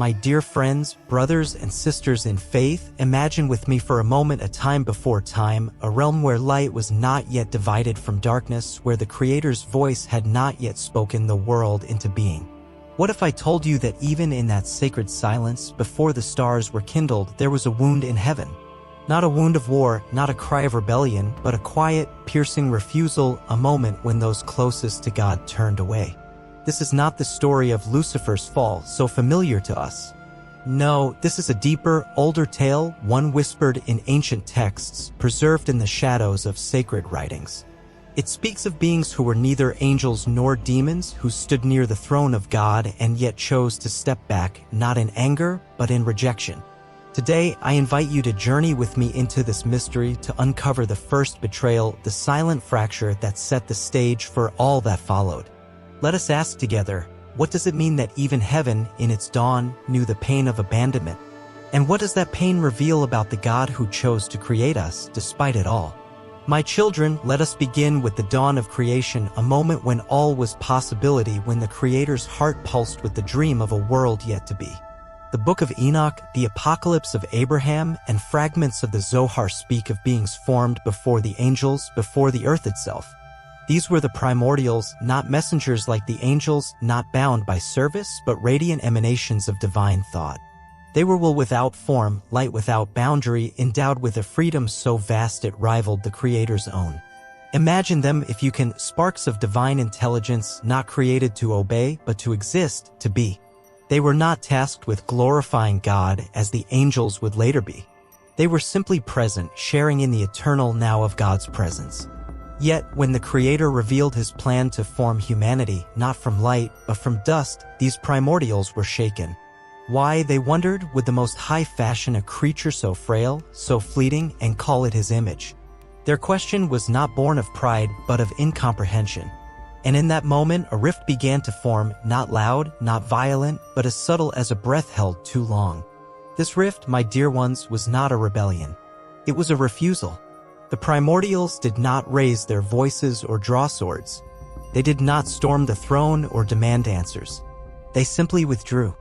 my dear friends, brothers and sisters in faith, imagine with me for a moment a time before time, a realm where light was not yet divided from darkness, where the Creator's voice had not yet spoken the world into being. What if I told you that even in that sacred silence, before the stars were kindled, there was a wound in heaven? Not a wound of war, not a cry of rebellion, but a quiet, piercing refusal, a moment when those closest to God turned away. This is not the story of Lucifer's fall, so familiar to us. No, this is a deeper, older tale, one whispered in ancient texts, preserved in the shadows of sacred writings. It speaks of beings who were neither angels nor demons, who stood near the throne of God and yet chose to step back, not in anger, but in rejection. Today, I invite you to journey with me into this mystery, to uncover the first betrayal, the silent fracture that set the stage for all that followed. Let us ask together, what does it mean that even heaven, in its dawn, knew the pain of abandonment? And what does that pain reveal about the God who chose to create us, despite it all? My children, let us begin with the dawn of creation, a moment when all was possibility, when the Creator's heart pulsed with the dream of a world yet to be. The book of Enoch, the apocalypse of Abraham, and fragments of the Zohar speak of beings formed before the angels, before the earth itself. These were the primordials, not messengers like the angels, not bound by service, but radiant emanations of divine thought. They were will without form, light without boundary, endowed with a freedom so vast it rivaled the Creator's own. Imagine them, if you can, sparks of divine intelligence, not created to obey, but to exist, to be. They were not tasked with glorifying God as the angels would later be. They were simply present, sharing in the eternal now of God's presence. Yet, when the Creator revealed his plan to form humanity, not from light, but from dust, these primordials were shaken. Why, they wondered, would the Most High fashion a creature so frail, so fleeting, and call it his image? Their question was not born of pride, but of incomprehension. And in that moment, a rift began to form, not loud, not violent, but as subtle as a breath held too long. This rift, my dear ones, was not a rebellion. It was a refusal. The primordials did not raise their voices or draw swords. They did not storm the throne or demand answers. They simply withdrew.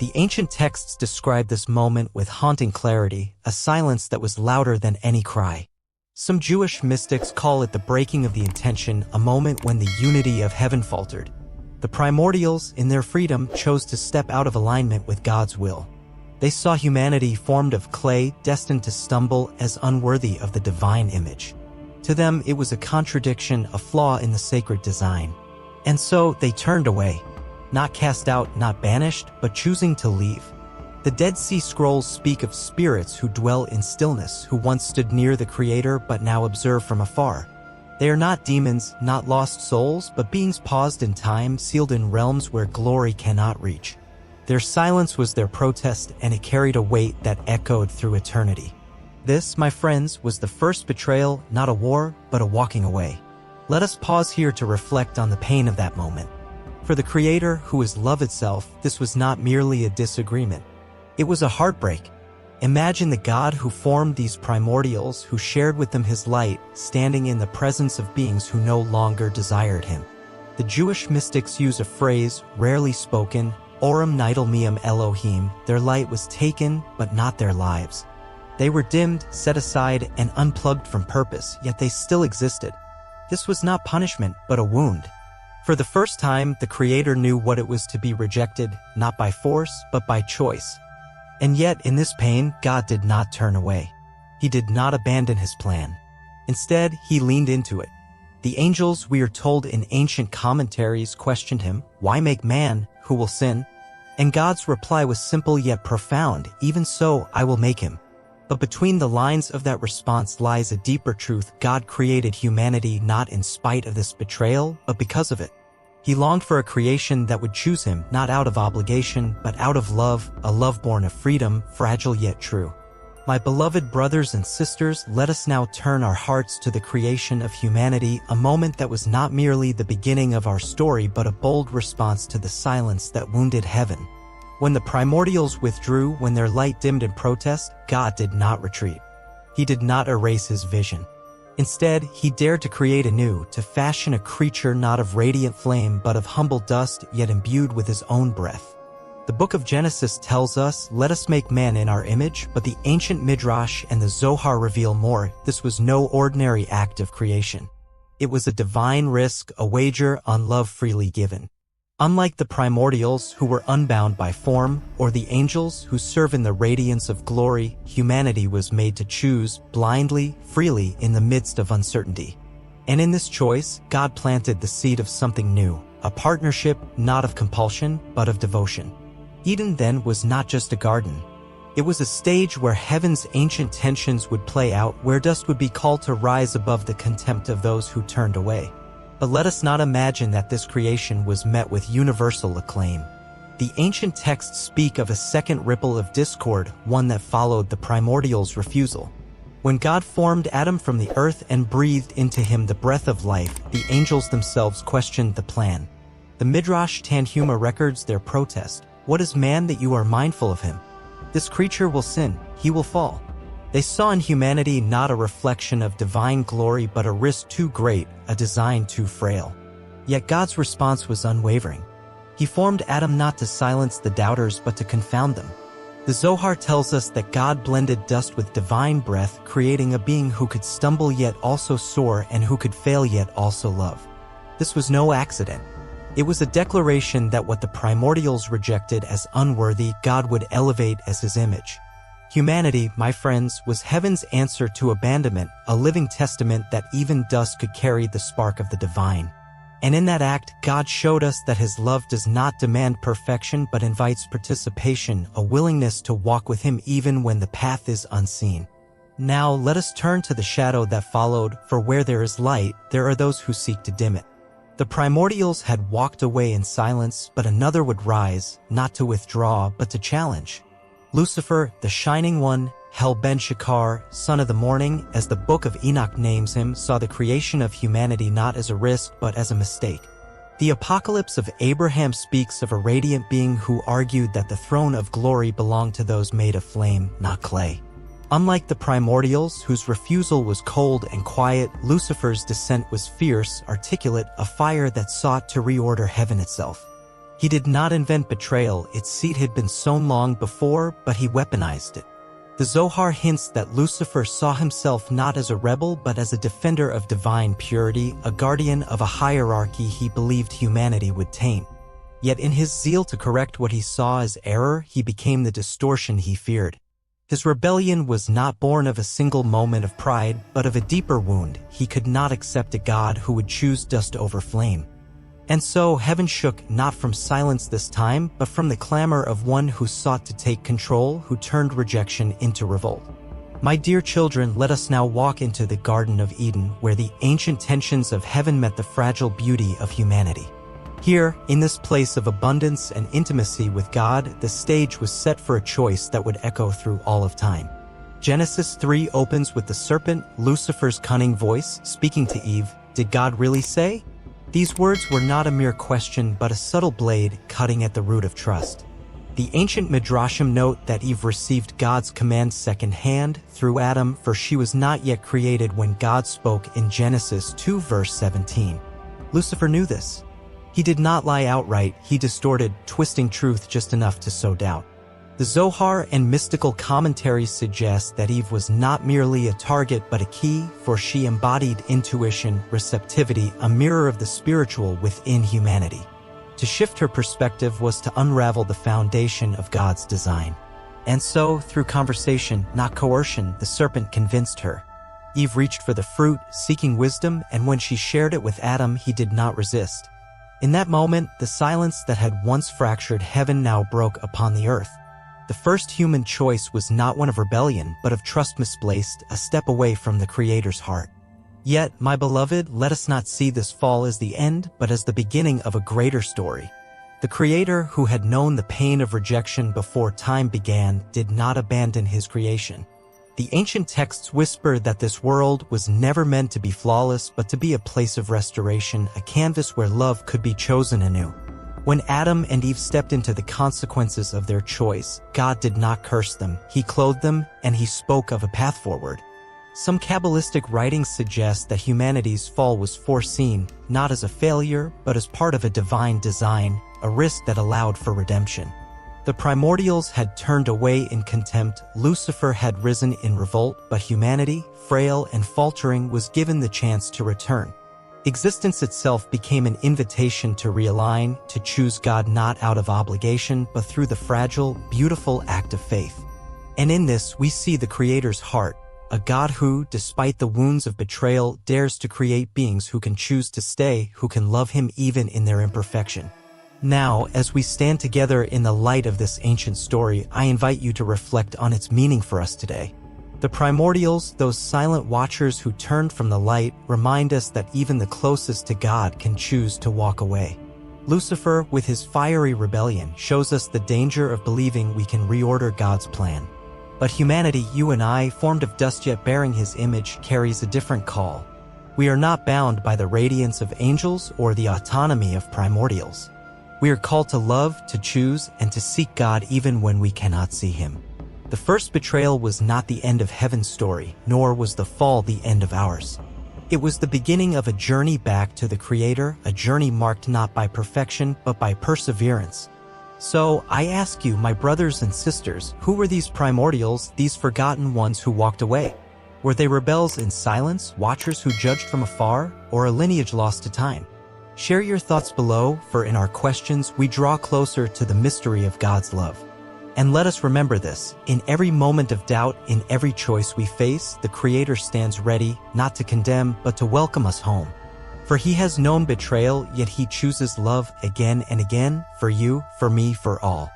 The ancient texts describe this moment with haunting clarity, a silence that was louder than any cry. Some Jewish mystics call it the breaking of the intention, a moment when the unity of heaven faltered. The primordials, in their freedom, chose to step out of alignment with God's will. They saw humanity formed of clay, destined to stumble, as unworthy of the divine image. To them, it was a contradiction, a flaw in the sacred design. And so, they turned away. Not cast out, not banished, but choosing to leave. The Dead Sea Scrolls speak of spirits who dwell in stillness, who once stood near the Creator but now observe from afar. They are not demons, not lost souls, but beings paused in time, sealed in realms where glory cannot reach. Their silence was their protest, and it carried a weight that echoed through eternity. This, my friends, was the first betrayal, not a war, but a walking away. Let us pause here to reflect on the pain of that moment. For the Creator, who is love itself, this was not merely a disagreement. It was a heartbreak. Imagine the God who formed these primordials, who shared with them his light, standing in the presence of beings who no longer desired him. The Jewish mystics use a phrase, rarely spoken, Orim Nidal Miam Elohim. Their light was taken, but not their lives. They were dimmed, set aside, and unplugged from purpose, yet they still existed. This was not punishment, but a wound. For the first time, the Creator knew what it was to be rejected, not by force, but by choice. And yet, in this pain, God did not turn away. He did not abandon his plan. Instead, he leaned into it. The angels, we are told in ancient commentaries, questioned him, "Why make man, who will sin?" And God's reply was simple yet profound, "Even so, I will make him." But between the lines of that response lies a deeper truth. God created humanity not in spite of this betrayal, but because of it. He longed for a creation that would choose him, not out of obligation, but out of love, a love born of freedom, fragile yet true. My beloved brothers and sisters, let us now turn our hearts to the creation of humanity, a moment that was not merely the beginning of our story, but a bold response to the silence that wounded heaven. When the primordials withdrew, when their light dimmed in protest, God did not retreat. He did not erase his vision. Instead, he dared to create anew, to fashion a creature not of radiant flame but of humble dust, yet imbued with his own breath. The book of Genesis tells us, "Let us make man in our image," but the ancient Midrash and the Zohar reveal more. This was no ordinary act of creation. It was a divine risk, a wager on love freely given. Unlike the primordials, who were unbound by form, or the angels, who serve in the radiance of glory, humanity was made to choose, blindly, freely, in the midst of uncertainty. And in this choice, God planted the seed of something new, a partnership not of compulsion, but of devotion. Eden then was not just a garden. It was a stage where heaven's ancient tensions would play out, where dust would be called to rise above the contempt of those who turned away. But let us not imagine that this creation was met with universal acclaim. The ancient texts speak of a second ripple of discord, one that followed the primordials' refusal. When God formed Adam from the earth and breathed into him the breath of life, the angels themselves questioned the plan. The Midrash Tanhuma records their protest. "What is man that you are mindful of him? This creature will sin, he will fall." They saw in humanity not a reflection of divine glory but a risk too great, a design too frail. Yet God's response was unwavering. He formed Adam not to silence the doubters but to confound them. The Zohar tells us that God blended dust with divine breath, creating a being who could stumble yet also soar and who could fail yet also love. This was no accident. It was a declaration that what the primordials rejected as unworthy, God would elevate as his image. Humanity, my friends, was heaven's answer to abandonment, a living testament that even dust could carry the spark of the divine. And in that act, God showed us that his love does not demand perfection but invites participation, a willingness to walk with him even when the path is unseen. Now let us turn to the shadow that followed, for where there is light, there are those who seek to dim it. The primordials had walked away in silence, but another would rise, not to withdraw, but to challenge. Lucifer, the Shining One, Hel Ben Shakar, son of the morning, as the book of Enoch names him, saw the creation of humanity not as a risk but as a mistake. The Apocalypse of Abraham speaks of a radiant being who argued that the throne of glory belonged to those made of flame, not clay. Unlike the primordials, whose refusal was cold and quiet, Lucifer's descent was fierce, articulate, a fire that sought to reorder heaven itself. He did not invent betrayal, its seed had been sown long before, but he weaponized it. The Zohar hints that Lucifer saw himself not as a rebel but as a defender of divine purity, a guardian of a hierarchy he believed humanity would tame. Yet in his zeal to correct what he saw as error, he became the distortion he feared. His rebellion was not born of a single moment of pride, but of a deeper wound. He could not accept a God who would choose dust over flame. And so heaven shook, not from silence this time, but from the clamor of one who sought to take control, who turned rejection into revolt. My dear children, let us now walk into the Garden of Eden, where the ancient tensions of heaven met the fragile beauty of humanity. Here, in this place of abundance and intimacy with God, the stage was set for a choice that would echo through all of time. Genesis 3 opens with the serpent, Lucifer's cunning voice, speaking to Eve. Did God really say? These words were not a mere question but a subtle blade cutting at the root of trust. The ancient Midrashim note that Eve received God's command second-hand through Adam, for she was not yet created when God spoke in Genesis 2 verse 17. Lucifer knew this. He did not lie outright, he distorted, twisting truth just enough to sow doubt. The Zohar and mystical commentaries suggest that Eve was not merely a target but a key, for she embodied intuition, receptivity, a mirror of the spiritual within humanity. To shift her perspective was to unravel the foundation of God's design. And so, through conversation, not coercion, the serpent convinced her. Eve reached for the fruit, seeking wisdom, and when she shared it with Adam, he did not resist. In that moment, the silence that had once fractured heaven now broke upon the earth. The first human choice was not one of rebellion, but of trust misplaced, a step away from the Creator's heart. Yet, my beloved, let us not see this fall as the end, but as the beginning of a greater story. The Creator, who had known the pain of rejection before time began, did not abandon his creation. The ancient texts whisper that this world was never meant to be flawless, but to be a place of restoration, a canvas where love could be chosen anew. When Adam and Eve stepped into the consequences of their choice, God did not curse them, he clothed them, and he spoke of a path forward. Some Kabbalistic writings suggest that humanity's fall was foreseen, not as a failure, but as part of a divine design, a risk that allowed for redemption. The primordials had turned away in contempt, Lucifer had risen in revolt, but humanity, frail and faltering, was given the chance to return. Existence itself became an invitation to realign, to choose God not out of obligation, but through the fragile, beautiful act of faith. And in this, we see the Creator's heart, a God who, despite the wounds of betrayal, dares to create beings who can choose to stay, who can love Him even in their imperfection. Now, as we stand together in the light of this ancient story, I invite you to reflect on its meaning for us today. The primordials, those silent watchers who turned from the light, remind us that even the closest to God can choose to walk away. Lucifer, with his fiery rebellion, shows us the danger of believing we can reorder God's plan. But humanity, you and I, formed of dust yet bearing His image, carries a different call. We are not bound by the radiance of angels or the autonomy of primordials. We are called to love, to choose, and to seek God even when we cannot see Him. The first betrayal was not the end of heaven's story, nor was the fall the end of ours. It was the beginning of a journey back to the Creator, a journey marked not by perfection, but by perseverance. So, I ask you, my brothers and sisters, who were these primordials, these forgotten ones who walked away? Were they rebels in silence, watchers who judged from afar, or a lineage lost to time? Share your thoughts below, for in our questions we draw closer to the mystery of God's love. And let us remember this, in every moment of doubt, in every choice we face, the Creator stands ready, not to condemn, but to welcome us home. For He has known betrayal, yet He chooses love again and again, for you, for me, for all.